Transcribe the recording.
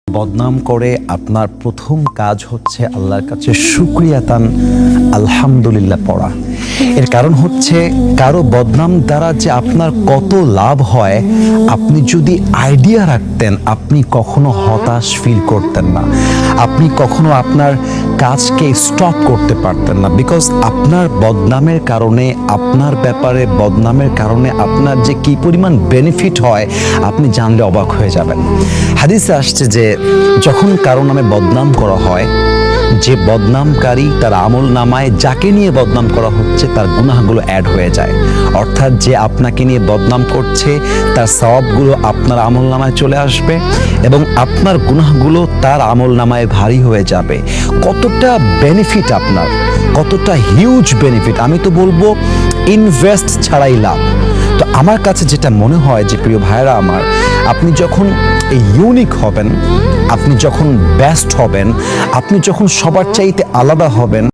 বদনাম করে আপনার প্রথম কাজ হচ্ছে আল্লাহর কাছে শুকরিয়াতান আলহামদুলিল্লাহ পড়া। এর কারণ হচ্ছে কারো বদনাম দ্বারা যে আপনার কত লাভ হয় আপনি যদি আইডিয়া রাখতেন আপনি কখনো হতাশ ফিল করতেন না, আপনি কখনো আপনার কাজকে স্টপ করতে পারতেন না। বিকজ আপনার বদনামের কারণে, আপনার ব্যাপারে বদনামের কারণে আপনার যে কি পরিমাণ বেনিফিট হয় আপনি জানলে অবাক হয়ে যাবেন। হাদিসে আসছে যে যখন কারো নামে বদনাম করা হয়, যে বদনামকারী তার আমল নামায় যাকে নিয়ে বদনাম করা হচ্ছে তার গুনাহগুলো অ্যাড হয়ে যায়। অর্থাৎ যে আপনাকে নিয়ে বদনাম করছে তার সওয়াবগুলো আপনার আমল নামায় চলে আসবে এবং আপনার গুনাহগুলো তার আমল নামায় ভারী হয়ে যাবে। কতটা বেনিফিট আপনার, কতটা হিউজ বেনিফিট, আমি তো বলবো ইনভেস্ট ছাড়াই লাভ। তো আমার কাছে যেটা মনে হয় যে প্রিয় ভাইরা আমার, আপনি যখন ইউনিক হবেন, আপনি যখন বেস্ট হবেন, আপনি যখন সবার চাইতে আলাদা হবেন,